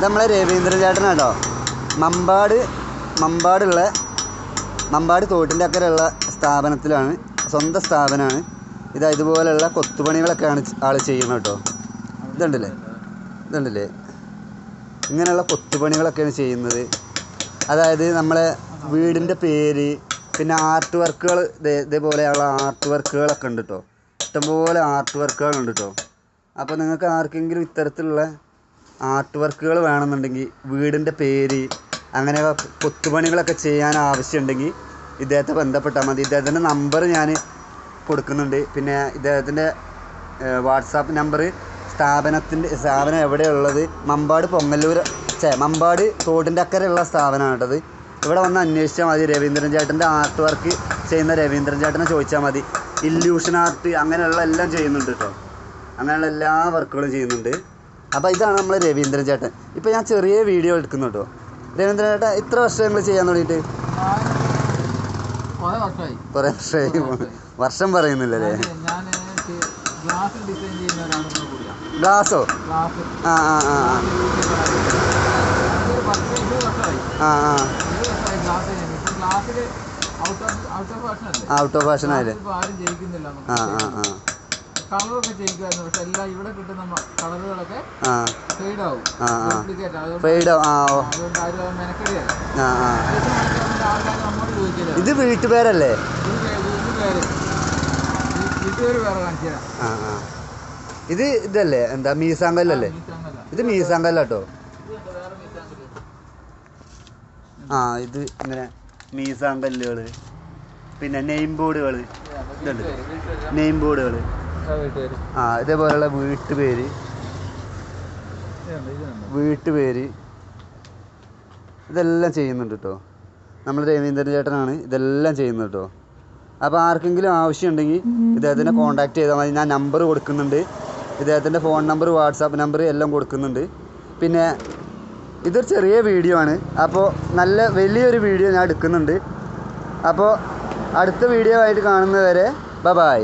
നമ്മളെ രവീന്ദ്രൻ ചേട്ടനാട്ടോ. മമ്പാട് തോട്ടിൻ്റെ അക്കരെയുള്ള സ്ഥാപനത്തിലാണ്, സ്വന്തം സ്ഥാപനമാണ്. ഇതുപോലെയുള്ള കൊത്തുപണികളൊക്കെയാണ് ആൾ ചെയ്യുന്നത് കേട്ടോ. ഇതുണ്ടല്ലേ ഇങ്ങനെയുള്ള കൊത്തുപണികളൊക്കെയാണ് ചെയ്യുന്നത്. അതായത് നമ്മളെ വീടിൻ്റെ പേര്, പിന്നെ ആർട്ട് വർക്കുകൾ, ഇതേപോലെയുള്ള ആർട്ട് വർക്കുകളൊക്കെ ഉണ്ട് കേട്ടോ. ഇഷ്ടംപോലെ ആർട്ട് വർക്കുകളുണ്ട് കേട്ടോ. അപ്പോൾ നിങ്ങൾക്ക് ആർക്കെങ്കിലും ഇത്തരത്തിലുള്ള ആർട്ട് വർക്കുകൾ വേണമെന്നുണ്ടെങ്കിൽ, വീടിൻ്റെ പേര്, അങ്ങനെ കൊത്തുപണികളൊക്കെ ചെയ്യാൻ ആവശ്യമുണ്ടെങ്കിൽ ഇദ്ദേഹത്തെ ബന്ധപ്പെട്ടാൽ മതി. ഇദ്ദേഹത്തിൻ്റെ നമ്പർ ഞാൻ കൊടുക്കുന്നുണ്ട്. പിന്നെ ഇദ്ദേഹത്തിൻ്റെ വാട്സാപ്പ് നമ്പർ, സ്ഥാപനം എവിടെയുള്ളത്, മമ്പാട് മമ്പാട് തോട്ടിൻ്റെ അക്കരെയുള്ള സ്ഥാപനമാണ് കേട്ടത്. ഇവിടെ വന്ന് അന്വേഷിച്ചാൽ മതി. രവീന്ദ്രൻ ചേട്ടൻ്റെ ആർട്ട് വർക്ക് ചെയ്യുന്ന രവീന്ദ്രൻ ചേട്ടനെ ചോദിച്ചാൽ മതി. ഇല്യൂഷൻ ആർട്ട് അങ്ങനെയുള്ള എല്ലാം ചെയ്യുന്നുണ്ട് കേട്ടോ. അങ്ങനെയുള്ള എല്ലാ വർക്കുകളും ചെയ്യുന്നുണ്ട്. അപ്പോൾ ഇതാണ് നമ്മൾ രവീന്ദ്രൻ ചേട്ടൻ. ഇപ്പോൾ ഞാൻ ചെറിയ വീഡിയോ എടുക്കുന്നു കേട്ടോ. രവീന്ദ്രൻ ചേട്ടൻ ഇത്ര വർഷങ്ങൾ ചെയ്യാൻ തുടങ്ങിയിട്ട്? കുറേ വർഷമായി. വർഷം പറയുന്നില്ലല്ലേ? ഗ്ലാസോ? ആ ആ ആ ആ ആ ഔട്ട് ഓഫ് ഫാഷൻ ആയില്ലേ? ആ ആ ആ കളറൊക്കെ ചെയ്യിക്കുമായിരുന്നു. പക്ഷെ എല്ലാം ഇവിടെ കിട്ടുന്ന കളറുകളൊക്കെ ഫെയ്ഡ് ആവും. അതുകൊണ്ട് ആരും മെനക്കെടിയല്ല. നമ്മോട് ചോദിക്കില്ല. ഇത് വീട്ടുപേരല്ലേ? വീട്ടുപേര് വേറെ കാണിച്ചു തരാം. ഇതല്ലേ എന്താ മീസാങ്കല്ലല്ലേ? ഇത് മീസാങ്കല്ലാട്ടോ. ഇത് ഇങ്ങനെ മീസാങ്കല്ലുകൾ, പിന്നെ നെയിം ബോർഡുകൾ, ഇതേപോലെയുള്ള വീട്ടുപേര് ഇതെല്ലാം ചെയ്യുന്നുണ്ട് കേട്ടോ. നമ്മൾ രവീന്ദ്രൻ ചേട്ടനാണ് ഇതെല്ലാം ചെയ്യുന്നത് കേട്ടോ. അപ്പോൾ ആർക്കെങ്കിലും ആവശ്യമുണ്ടെങ്കിൽ ഇദ്ദേഹത്തിനെ കോൺടാക്റ്റ് ചെയ്താൽ മതി. ഞാൻ നമ്പർ കൊടുക്കുന്നുണ്ട്. ഇദ്ദേഹത്തിൻ്റെ ഫോൺ നമ്പർ, വാട്സാപ്പ് നമ്പർ എല്ലാം കൊടുക്കുന്നുണ്ട്. പിന്നെ ഇതൊരു ചെറിയ വീഡിയോ ആണ്. അപ്പോൾ നല്ല വലിയൊരു വീഡിയോ ഞാൻ എടുക്കുന്നുണ്ട്. അപ്പോൾ അടുത്ത വീഡിയോ ആയിട്ട് കാണുന്നതുവരെ ബൈ.